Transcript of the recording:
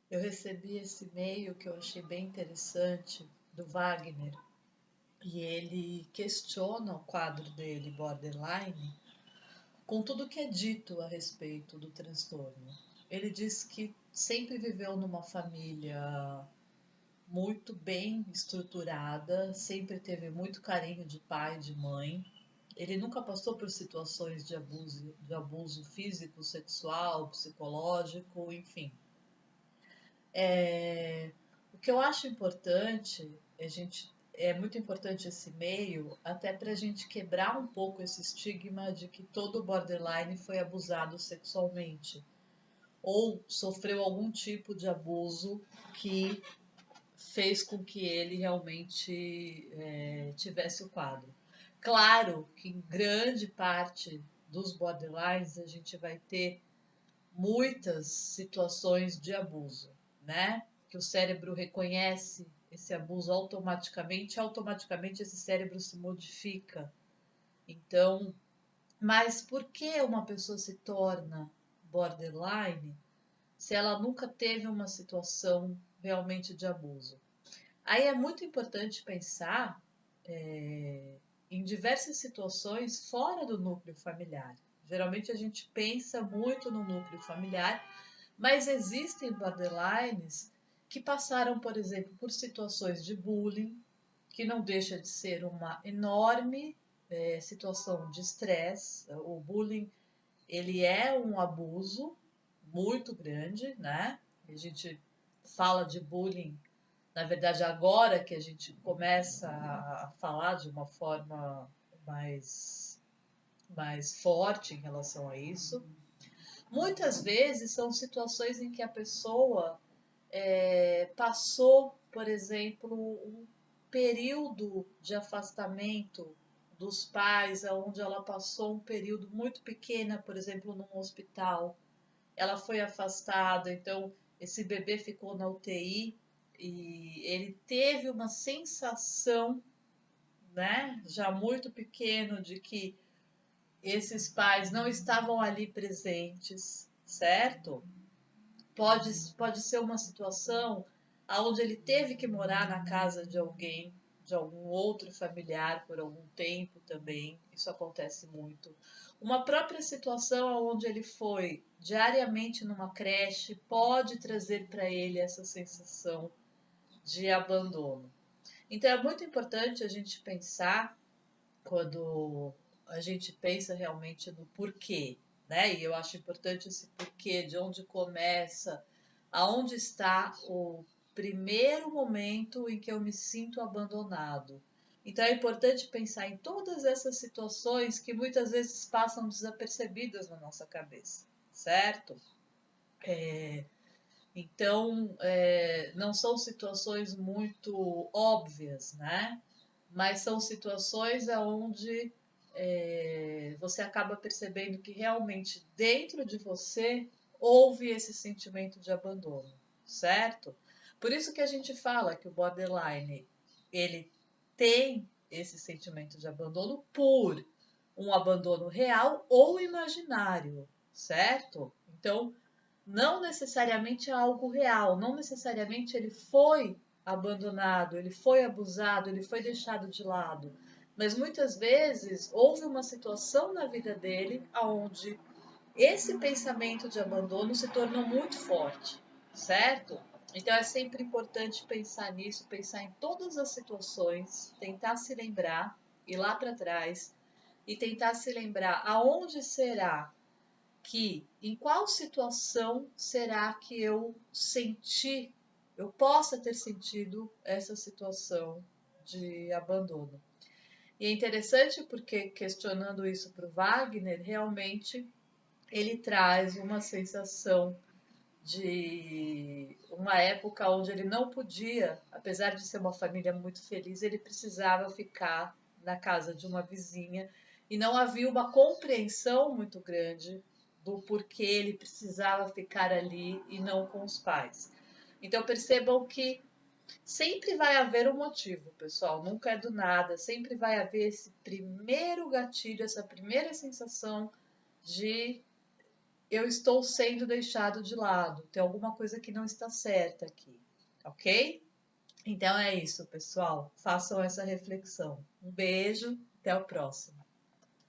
Eu recebi esse e-mail que eu achei bem interessante do Wagner e ele questiona o quadro dele, Borderline, com tudo que é dito a respeito do transtorno. Ele diz que sempre viveu numa família muito bem estruturada, sempre teve muito carinho de pai e de mãe. Ele nunca passou por situações de abuso físico, sexual, psicológico, enfim. O que eu acho importante, é muito importante esse meio, até para a gente quebrar um pouco esse estigma de que todo borderline foi abusado sexualmente ou sofreu algum tipo de abuso que fez com que ele realmente tivesse o quadro. Claro que em grande parte dos borderlines a gente vai ter muitas situações de abuso, né? Que o cérebro reconhece esse abuso automaticamente, automaticamente esse cérebro se modifica. Então, mas por que uma pessoa se torna borderline se ela nunca teve uma situação realmente de abuso? Aí é muito importante pensar em diversas situações fora do núcleo familiar. Geralmente a gente pensa muito no núcleo familiar, mas existem borderlines que passaram, por exemplo, por situações de bullying, que não deixa de ser uma enorme situação de estresse. O bullying ele é um abuso muito grande, né? A gente fala de bullying, na verdade, agora que a gente começa a falar de uma forma mais, mais forte em relação a isso. Muitas vezes são situações em que a pessoa passou, por exemplo, um período de afastamento dos pais, onde ela passou um período muito pequena, por exemplo, num hospital. Ela foi afastada, então esse bebê ficou na UTI e ele teve uma sensação, né, já muito pequeno, de que esses pais não estavam ali presentes, certo? Pode ser uma situação onde ele teve que morar na casa de alguém, de algum outro familiar por algum tempo também. Isso acontece muito. Uma própria situação onde ele foi diariamente numa creche pode trazer para ele essa sensação de abandono. Então é muito importante a gente pensar quando a gente pensa realmente no porquê, né? E eu acho importante esse porquê, de onde começa, aonde está o primeiro momento em que eu me sinto abandonado. Então é importante pensar em todas essas situações que muitas vezes passam desapercebidas na nossa cabeça, certo? Então, não são situações muito óbvias, né? Mas são situações onde você acaba percebendo que realmente dentro de você houve esse sentimento de abandono, certo? Por isso que a gente fala que o borderline ele tem esse sentimento de abandono por um abandono real ou imaginário, certo? Então, não necessariamente é algo real, não necessariamente ele foi abandonado, ele foi abusado, ele foi deixado de lado. Mas muitas vezes houve uma situação na vida dele onde esse pensamento de abandono se tornou muito forte, certo? Então é sempre importante pensar nisso, pensar em todas as situações, tentar se lembrar, ir lá para trás e tentar se lembrar aonde será em qual situação será que eu possa ter sentido essa situação de abandono. E é interessante porque, questionando isso para o Wagner, realmente ele traz uma sensação de uma época onde ele não podia, apesar de ser uma família muito feliz, ele precisava ficar na casa de uma vizinha e não havia uma compreensão muito grande do porquê ele precisava ficar ali e não com os pais. Então percebam que sempre vai haver um motivo, pessoal, nunca é do nada, sempre vai haver esse primeiro gatilho, essa primeira sensação de eu estou sendo deixado de lado, tem alguma coisa que não está certa aqui, ok? Então é isso, pessoal. Façam essa reflexão. Um beijo, até o próximo.